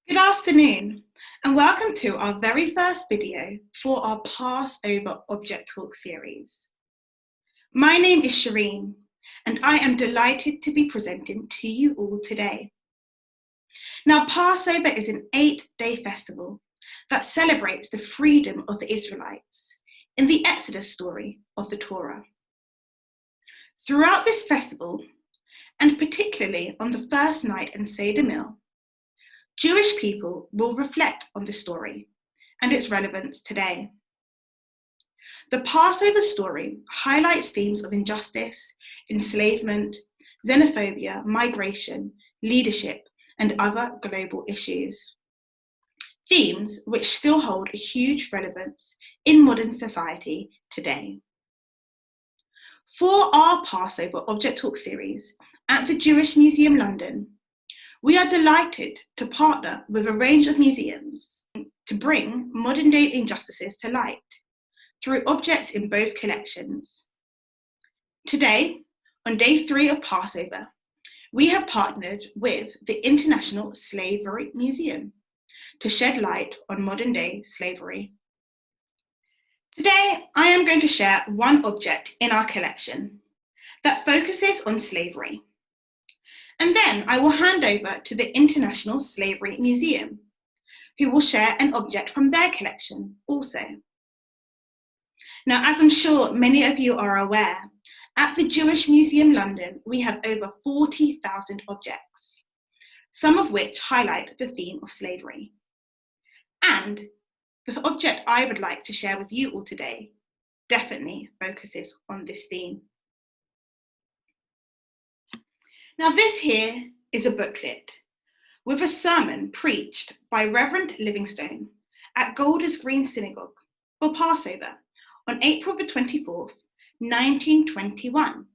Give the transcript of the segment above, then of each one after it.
Good afternoon, and welcome to our very first video for our Passover Object Talk series. My name is Shireen, and I am delighted to be presenting to you all today. Now, Passover is an 8-day festival that celebrates the freedom of the Israelites in the Exodus story of the Torah. Throughout this festival, and particularly on the first night in Seder meal, Jewish people will reflect on the story and its relevance today. The Passover story highlights themes of injustice, enslavement, xenophobia, migration, leadership, and other global issues. Themes which still hold a huge relevance in modern society today. For our Passover Object Talk series at the Jewish Museum London, we are delighted to partner with a range of museums to bring modern-day injustices to light through objects in both collections. Today, on day 3 of Passover, we have partnered with the International Slavery Museum to shed light on modern-day slavery. Today, I am going to share one object in our collection that focuses on slavery. And then I will hand over to the International Slavery Museum, who will share an object from their collection also. Now, as I'm sure many of you are aware, at the Jewish Museum London, we have over 40,000 objects, some of which highlight the theme of slavery. And the object I would like to share with you all today definitely focuses on this theme. Now this here is a booklet with a sermon preached by Reverend Livingstone at Golders Green Synagogue for Passover on April the 24th, 1921.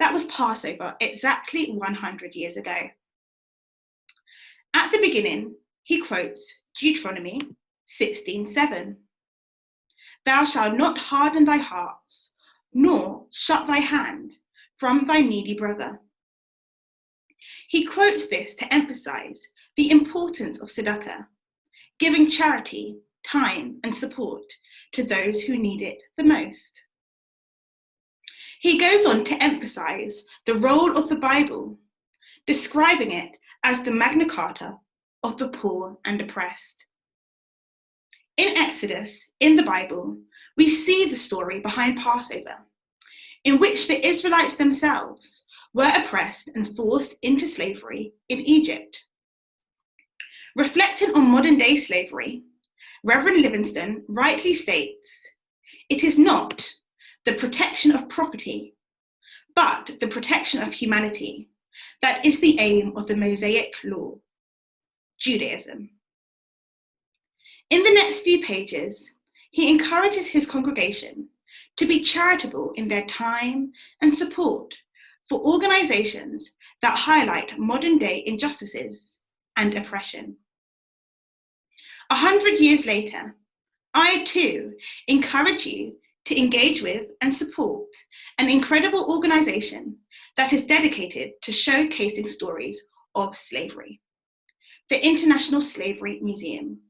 That was Passover exactly 100 years ago. At the beginning, he quotes Deuteronomy 16:7. Thou shalt not harden thy hearts, nor shut thy hand from thy needy brother. He quotes this to emphasize the importance of tzedakah, giving charity, time, and support to those who need it the most. He goes on to emphasize the role of the Bible, describing it as the Magna Carta of the poor and oppressed. In Exodus, in the Bible, we see the story behind Passover, in which the Israelites themselves were oppressed and forced into slavery in Egypt. Reflecting on modern-day slavery, Reverend Livingstone rightly states, "It is not the protection of property, but the protection of humanity that is the aim of the Mosaic law, Judaism." In the next few pages, he encourages his congregation to be charitable in their time and support for organizations that highlight modern-day injustices and oppression. 100 years later, I too encourage you to engage with and support an incredible organization that is dedicated to showcasing stories of slavery, the International Slavery Museum,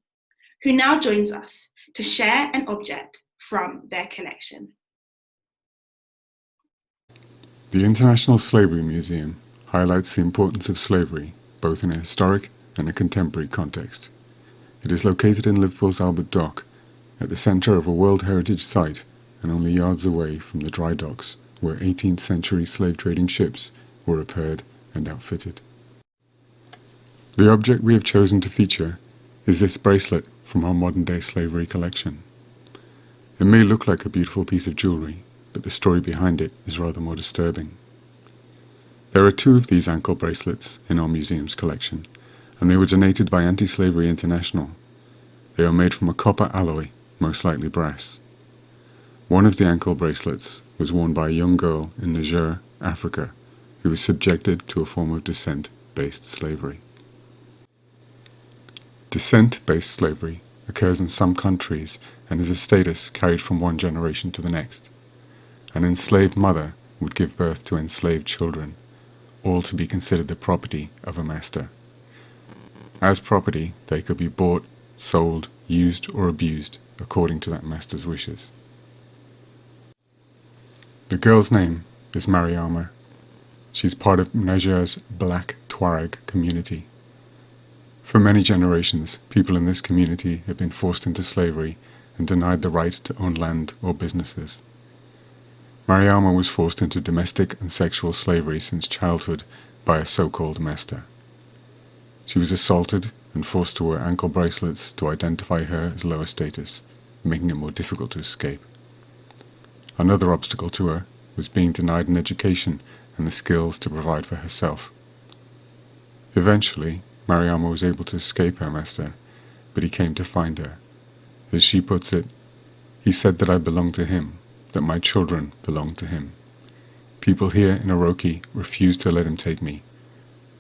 who now joins us to share an object from their collection. The International Slavery Museum highlights the importance of slavery, both in a historic and a contemporary context. It is located in Liverpool's Albert Dock, at the centre of a World Heritage Site and only yards away from the dry docks where 18th century slave trading ships were repaired and outfitted. The object we have chosen to feature is this bracelet from our modern-day slavery collection. It may look like a beautiful piece of jewellery, but the story behind it is rather more disturbing. There are 2 of these ankle bracelets in our museum's collection, and they were donated by Anti-Slavery International. They are made from a copper alloy, most likely brass. One of the ankle bracelets was worn by a young girl in Niger, Africa, who was subjected to a form of descent-based slavery. Descent-based slavery occurs in some countries and is a status carried from one generation to the next. An enslaved mother would give birth to enslaved children, all to be considered the property of a master. As property, they could be bought, sold, used, or abused according to that master's wishes. The girl's name is Mariama. She's part of Niger's Black Tuareg community. For many generations, people in this community have been forced into slavery and denied the right to own land or businesses. Mariama was forced into domestic and sexual slavery since childhood by a so-called master. She was assaulted and forced to wear ankle bracelets to identify her as lower status, making it more difficult to escape. Another obstacle to her was being denied an education and the skills to provide for herself. Eventually, Mariama was able to escape her master, but he came to find her. As she puts it, he said that I belong to him, that my children belong to him. People here in Oroki refuse to let him take me.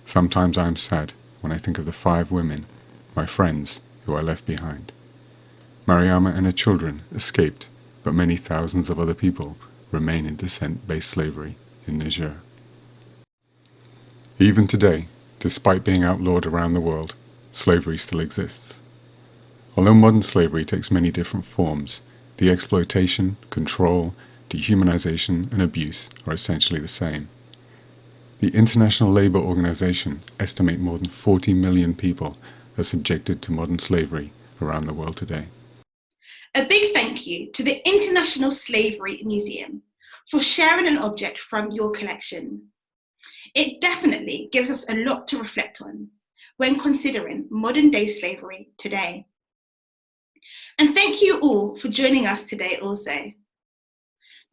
Sometimes I am sad when I think of the 5 women, my friends, who I left behind. Mariama and her children escaped, but many thousands of other people remain in descent-based slavery in Niger. Even today, despite being outlawed around the world, slavery still exists. Although modern slavery takes many different forms, the exploitation, control, dehumanization, and abuse are essentially the same. The International Labour Organization estimates more than 40 million people are subjected to modern slavery around the world today. A big thank you to the International Slavery Museum for sharing an object from your collection. It definitely gives us a lot to reflect on when considering modern day slavery today. And thank you all for joining us today also.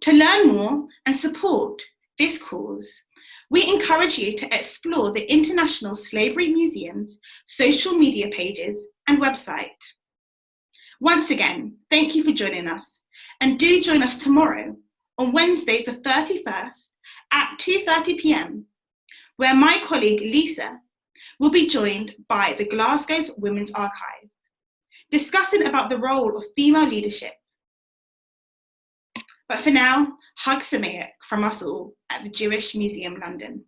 To learn more and support this cause, we encourage you to explore the International Slavery Museum's social media pages and website. Once again, thank you for joining us, and do join us tomorrow on Wednesday the 31st at 2:30 p.m, where my colleague Lisa will be joined by the Glasgow's Women's Archive, discussing about the role of female leadership. But for now, Hag Sameach from us all at the Jewish Museum London.